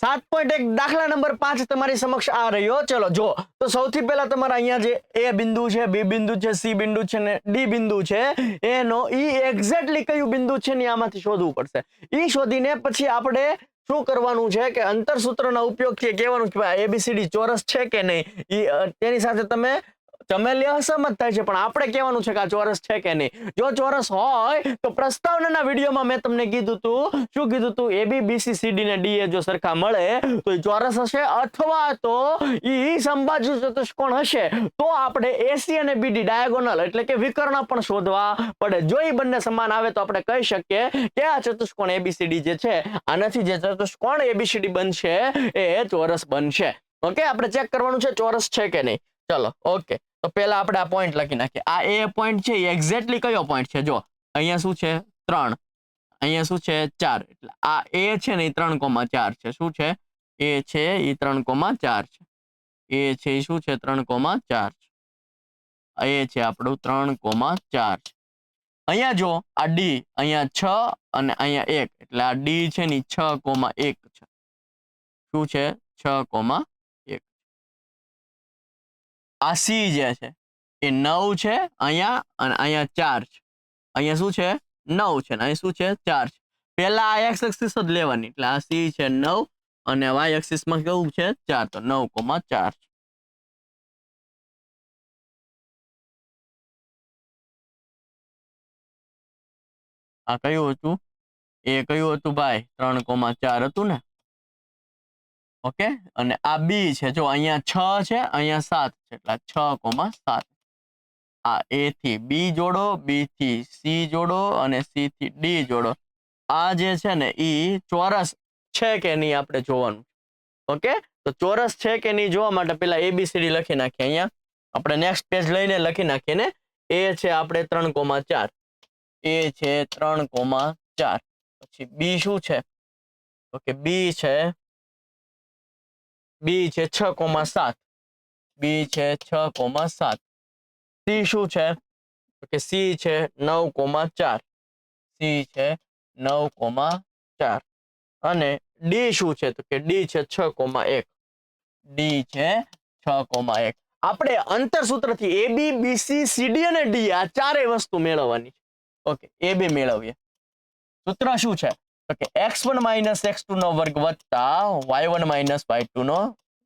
7.1 દાખલા નંબર 5 તમારી સમક્ષ આ રહ્યો। ચલો જો તો સૌથી પહેલા તમારા અહીંયા જે એ બિંદુ છે, બી બિંદુ છે, સી બિંદુ છે ને ડી બિંદુ છે એનો ઈ એક્ઝેક્ટલી કયું બિંદુ છે ને આમાંથી શોધવું પડશે। ઈ શોધીને પછી આપણે શું કરવાનું છે કે અંતર સૂત્રના ઉપયોગથી કહેવાનું કે એબીસીડી ચોરસ છે કે નહીં, ઈ તેની સાથે તમે ચમેલી અસહમત થાય છે, પણ આપણે કહેવાનું છે કે આ ચોરસ છે કે નહીં। જો ચોરસ હોય તો પ્રસ્તાવનાના વિડીયોમાં મેં તમને કીધું હતું, શું કીધું હતું, એબી બીસી સીડી ને ડી એ જો સરખા મળે તો એ ચોરસ હશે, અથવા તો ઈ સમબાજુ ચતુષ્કોણ હશે તો આપણે એસી અને બીડી ડાયાગોનલ એટલે કે વિકર્ણ પણ શોધવા પડે। જો એ બંને સમાન આવે તો આપણે કહી શકીએ કે આ ચતુષ્કોણ એબીસીડી જે છે આનાથી જે ચતુષ્કોણ એબીસીડી બનશે એ ચોરસ બનશે। ઓકે, આપણે ચેક કરવાનું છે ચોરસ છે કે નહીં। ચલો ઓકે, તો પહેલા આપણે આ પોઈન્ટ લખી નાખીએ। આ એ પોઈન્ટ છે એ એક્ઝેક્ટલી કયો પોઈન્ટ છે, જો અહીંયા શું છે 3, અહીંયા શું છે 4, એટલે આ એ છે ને એ 3,4 છે। શું છે એ છે એ 3,4 છે, એ છે એ શું છે 3,4 છે, એ છે આપણું 3,4 છે। અહીંયા જો આ ડી અહીંયા 6 અને અહીંયા 1 એટલે આ ડી છે ને 6,1 છે। શું છે 6,1। આ સી જે છે એ 9 છે અહીંયા, અને અહીંયા 4 છે, અહીંયા શું છે 9 છે ને અહીં શું છે 4 છે। પહેલા આ એક્સ એક્સિસ જ લેવાની, એટલે આ સી છે 9 અને વાય એક્સિસ માં કેવું છે 4, તો 9,4 છે। આ કયું હતું, એ કયું હતું ભાઈ 3,4 હતું ને। ઓકે, અને આ બી છે, જો અહીંયા 6 છે અહીંયા 7 છે, એટલે 6,7। આ એ થી બી જોડો, બી થી સી જોડો અને સી થી ડી જોડો। આ જે છે ને ઈ ચોરસ છે કે નહીં આપણે જોવાનું। ઓકે, તો ચોરસ છે કે નહીં જોવા માટે પેલા એબીસીડી લખી નાખીએ। અહીંયા આપણે નેક્સ્ટ પેજ લઈને લખી નાખીએ ને, એ છે આપણે 3,4, એ છે 3,4, પછી બી શું છે, ઓકે બી છે 6,7, બી છે 6,7। સી શું છે, કે સી છે 9,4, સી છે 9,4, અને ડી શું છે તો કે ડી છે 6,1, ડી છે 6,1। આપણે અંતર સૂત્રથી એ બી બીસી સીડી અને ડી આ ચારેય વસ્તુ મેળવવાની છે। ઓકે, એ બી મેળવીએ। સૂત્ર શું છે તો કે x1 - x2 નો વર્ગ વત્તા y1 - y2 નો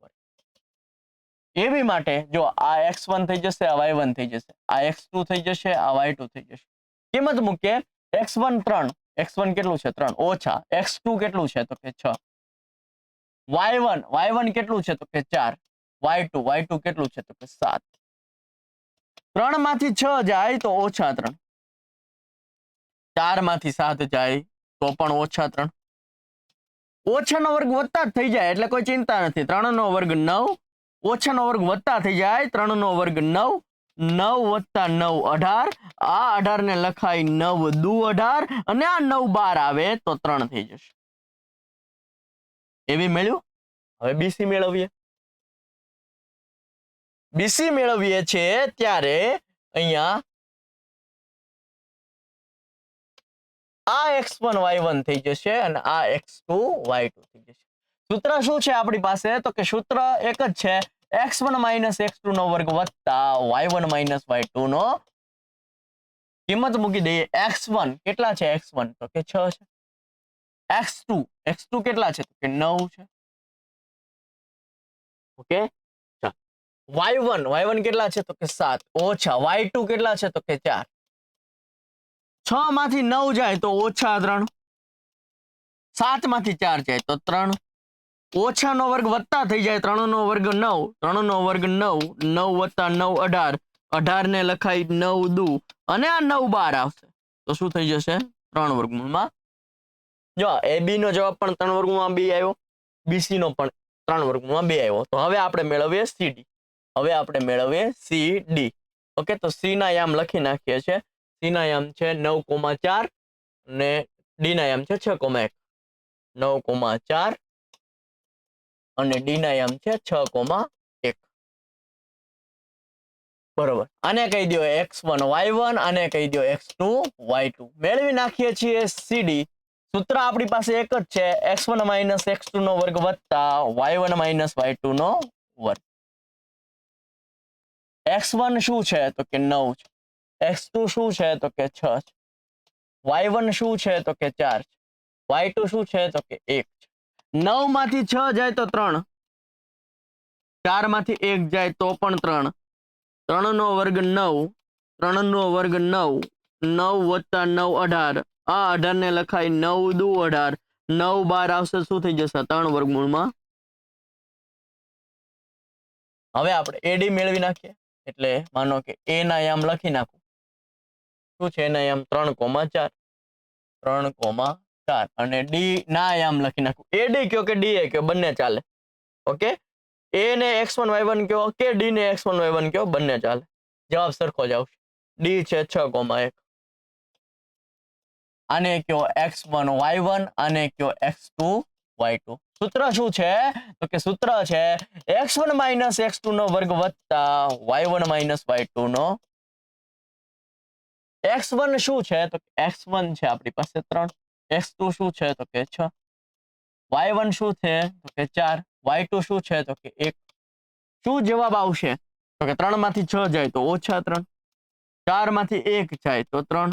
વર્ગ। એબી માટે જો આ x1 થઈ જશે, આ y1 થઈ જશે, આ x2 થઈ જશે, આ y2 થઈ જશે। કિંમત મૂકીએ, x1 3, x1 કેટલું છે 3 ઓછા, x2 કેટલું છે તો કે 6, y1 કેટલું છે તો કે 4, y2 કેટલું છે તો કે 7। 3 માંથી 6 જાય તો ઓછા 3, 4 માંથી 7 જાય તો પણ ઓછા 3, ઓછાનો વર્ગ વત્તા જ થઈ જાય એટલે કોઈ ચિંતા નથી। 3 નો વર્ગ 9, ઓછાનો વર્ગ વત્તા થઈ જાય, 3 નો વર્ગ 9, 9 + 9 18, આ 18 ને લખાય 9 દુ 18, અને આ 9 12 આવે તો 3 થઈ જશે। એવી મેળવ્યું। હવે બીસી મેળવીએ। બીસી મેળવીએ છે ત્યારે અહીંયા આ x1 y1 થઈ જશે અને આ x2 y2 થઈ જશે। સૂત્ર શું છે આપણી પાસે તો કે સૂત્ર એક જ છે, x1 - x2 નો વર્ગ વત્તા y1 - y2 નો। કિંમત મૂકી દઈએ। x1 કેટલા છે, x1 તો કે 6 છે, x2 કેટલા છે તો કે 9 છે। ઓકે, y1 કેટલા છે તો કે 7 ઓછા y2 કેટલા છે તો કે 4, 6 માંથી 9 જાય તો ઓછા 3, 7 માંથી 4 જાય તો 3, ઓછાનો વર્ગ વત્તા થઈ જાય, 3 નો વર્ગ 9, 3 નો વર્ગ 9, 9 + 9 18, 18 ને લખાય 9 દુ, અને આ 9 12 આવશે તો શું થઈ જશે 3 વર્ગમૂળમાં। જો એ બી નો જવાબ પણ 3 વર્ગમૂળમાં 2 આવ્યો, બીસી નો પણ 3 વર્ગમૂળમાં 2 આવ્યો। તો હવે આપણે મેળવીએ સીડી, હવે આપણે મેળવીએ સીડી। ઓકે, તો સી ના યામ લખી નાખીએ છે। સી ના યામ છે 9,4 અને ડી ના યામ છે 6,1, 9,4 અને ડી ના યામ છે 6,1, બરોબર। આને કહી દો x1 y1, આને કહી દો x2 y2, મેળવી નાખીએ છીએ સીડી। સૂત્ર આપણી પાસે એક જ છે, x1 માઇનસ x2 નો વર્ગ વત્તા y1 માઇનસ y2 નો વર્ગ. x1 શું છે તો કે 9 છે, x2 શું છે તો કે 6 છે, y1 શું છે તો કે 4 છે, y2 શું છે તો કે 1 છે. 9 માંથી 6 જાય તો 3, 4 માંથી 1 જાય તો પણ 3, 3 નો વર્ગ 9, 3 નો વર્ગ 9, 9 વત્તા 9 18, આ 18 ને લખાય 9 દુ 18, 9 12 આવશે શું થઈ જશે 3 વર્ગમૂળમાં. હવે આપણે એડી મેળવી નાખીએ, એટલે માનો કે a ના યામ લખી નાખું, શું છે એના યામ 3,4, 3,4 અને d ના યામ લખી નાખું. એડી કયો કે da કયો બંને ચાલે. ઓકે, a ને x1 y1 કયો કે d ને x1 y1 કયો બંને ચાલે, જવાબ સરખો જ આવશે. d છે 6,1, આને કયો x1 y1, આને કયો x2 y2. સૂત્ર શું છે તો કે સૂત્ર છે x1 માઇનસ x2 નો વર્ગ વત્તા y1 માઇનસ y2 નો. x1 શું છે તો x1 છે આપણી પાસે 3, x2 શું છે તો કે 6, y1 શું છે તો કે 4, y2 શું છે તો કે 1. શું જવાબ આવશે તો કે 3 માંથી 6 જાય તો -3, 4 માંથી 1 જાય તો 3,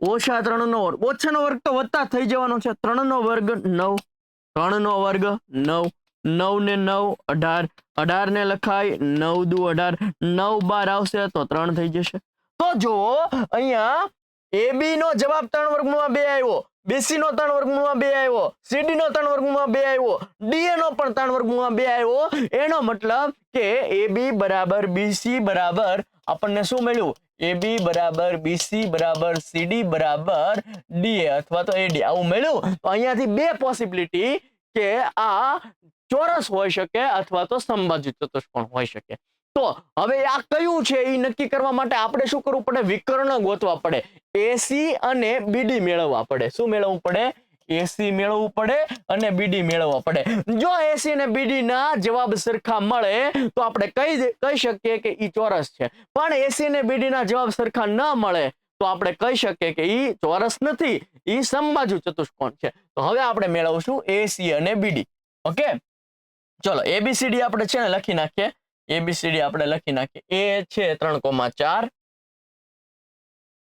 -3 નો વર્ગ, ઓછાનો વર્ગ તો વત્તા થઈ જવાનો છે, 3 નો વર્ગ 9, 3 નો વર્ગ 9, 9 ને 9 18, 18 ને લખાય 9 દુ 18, 9 12 આવશે તો 3 થઈ જશે. તો જો અહીંયા AB નો જવાબ 3 વર્ગમૂળમાં 2 આવ્યો, BC નો 3 વર્ગમૂળમાં 2 આવ્યો, CD નો 3 વર્ગમૂળમાં 2 આવ્યો, DA નો પણ 3 વર્ગમૂળમાં 2 આવ્યો. એનો મતલબ કે AB બરાબર BC બરાબર આપણને શું મળ્યું, AB બરાબર BC બરાબર CD બરાબર DA અથવા તો AD આવું મળ્યું. તો અહીંયાથી બે પોસિબિલિટી કે આ ચોરસ હોઈ શકે અથવા તો સમબાજુ ચતુષ્કોણ હોઈ શકે. તો હવે આ કયું છે એ નક્કી કરવા માટે આપણે શું કરવું પડે, વિકર્ણ ગોતવા પડે, AC અને BD મેળવવા પડે. શું મેળવવું પડે, AC મેળવવું પડે અને BD મેળવવા પડે. જો AC અને BD ના જવાબ સરખા મળે તો આપણે કહી શકીએ કે ઈ ચોરસ છે, પણ AC અને BD ના જવાબ સરખા ન મળે તો આપણે કહી શકીએ કે ઈ ચોરસ નથી, ઈ સમબાજુ ચતુષ્કોણ છે. તો હવે આપણે મેળવશું AC અને BD. ઓકે, ચલો ABCD આપણે છે ને લખી નાખીએ. ABCD આપણે લખી નાખીએ. A છે 3,4,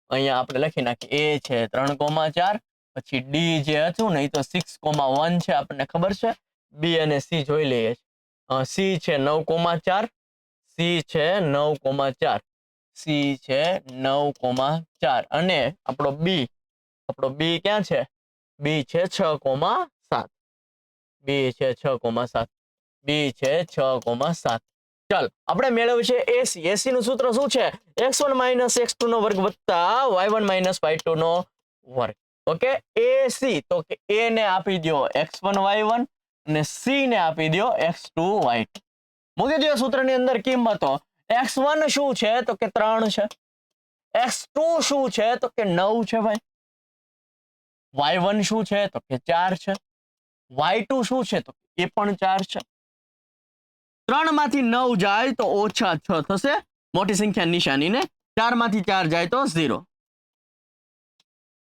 અહીંયા આપણે લખી નાખીએ A છે 3,4, પછી D જે હતું ને એ તો 6,1 છે, આપણને ખબર છે. B અને C જોઈ લઈએ. C છે 9,4, C છે 9,4, C છે 9,4 અને આપણો B ક્યાં છે, B છે 6,7, B છે 6,7, B છે 6,7. ચાલ આપણે મેળવ્યું છે AC. AC નું સૂત્ર શું છે, x1 માઇનસ x2 નો વર્ગ વત્તા y1 માઇનસ y2 નો વર્ગ. ઓકે, AC તો કે A ને આપી દો x1 y1 અને C ને આપી દો x2 y2. મૂકી દો સૂત્રની અંદર કિંમતો. x1 શું છે તો કે 3 છે, x2 શું છે તો કે 9 છે ભાઈ, y1 શું છે તો કે 4 છે, y2 શું છે તો એ પણ 4 છે. 3 માંથી 9 જાય તો -6 થશે, મોટી સંખ્યા નિશાની ને, 4 માંથી 4 જાય તો 0.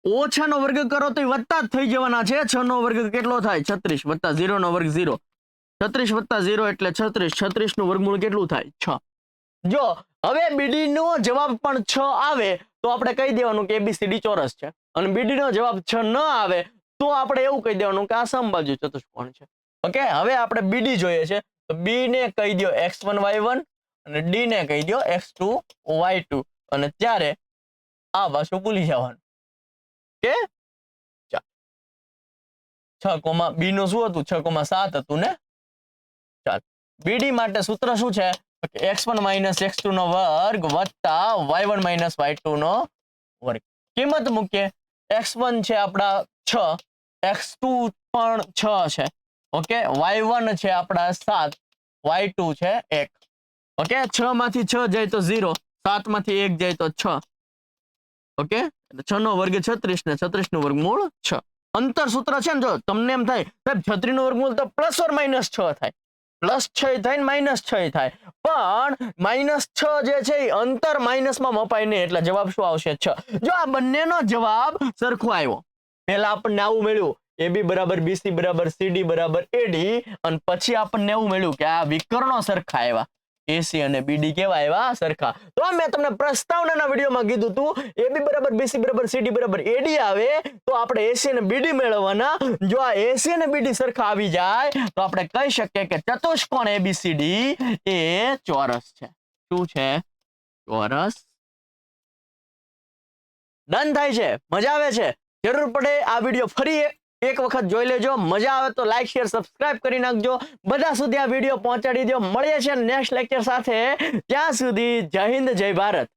ઓછાનો વર્ગ કરો તો વત્તા જ થઈ જવાના છે. 6 નો વર્ગ કેટલો થાય 36 વત્તા 0 નો વર્ગ 0, 36 વત્તા 0 એટલે 36, 36 નું વર્ગમૂળ કેટલું થાય 6. જો હવે BD નો જવાબ પણ 6 આવે તો આપણે કહી દેવાનું કે ABCD ચોરસ છે, અને BD નો જવાબ 6 ન આવે તો આપણે એવું કહી દેવાનું કે આ સમબાજુ ચતુષ્કોણ છે. ઓકે, હવે આપણે BD જોઈએ છે તો B ને કહી દો x1 y1 અને D ને કહી દો x2 y2 અને ત્યારે આ પાછું ભૂલી જવાનું કે 6, B નું શું હતું 6,7 હતું ને. ચાલ BD માટે સૂત્ર શું છે, x1 માઇનસ x2 નો વર્ગ વત્તા y1 માઇનસ y2 નો વર્ગ. કિંમત મૂકીએ. x1 છે આપણા 6, x2 પણ 6 છે. ઓકે, y1 છે આપણા 7, y2 છે 1. ઓકે, 6 માંથી 6 જાય તો 0, 7 માંથી 1 જાય તો 6. ઓકે, 6 નો વર્ગ 36 ને 36 નું વર્ગમૂળ 6. અંતર સૂત્ર છે ને, જો તમને એમ થાય સાહેબ 36 નું વર્ગમૂળ તો પ્લસ ઓર માઇનસ 6 થાય, +6 થાય ને -6 થાય, પણ -6 જે છે એ અંતર માઇનસમાં મપાય નહીં, એટલે જવાબ શું આવશે 6. જો આ બંનેનો જવાબ સરખો આવ્યો, પહેલા આપણને આવું મળ્યું AB બરાબર BC બરાબર CD બરાબર AD અને પછી આપણને એવું મળ્યું કે આ વિકર્ણો સરખા આવ્યા AC અને BD કેવા આવ્યા સરખા. તો મેં તમને પ્રસ્તાવનાના વિડીયોમાં કીધું હતું AB બરાબર BC બરાબર CD બરાબર AD આવે તો આપણે AC અને BD મેળવવાના. જો આ AC અને BD સરખા આવી જાય તો આપણે કહી શકીએ કે ચતુષ્કોણ ABCD એ ચોરસ છે. શું છે? ચોરસ. ડન થાય છે? મજા આવે છે? જરૂર પડે આ વિડીયો ફરી એક વખત જોઈ લેજો. મજા આવે તો લાઈક શેર સબસ્ક્રાઇબ કરી નાખજો. બધા સુધી આ વિડીયો પહોંચાડી દો. મળીએ છીએ નેક્સ્ટ લેક્ચર સાથે. ત્યાં સુધી જય હિન્દ જય ભારત.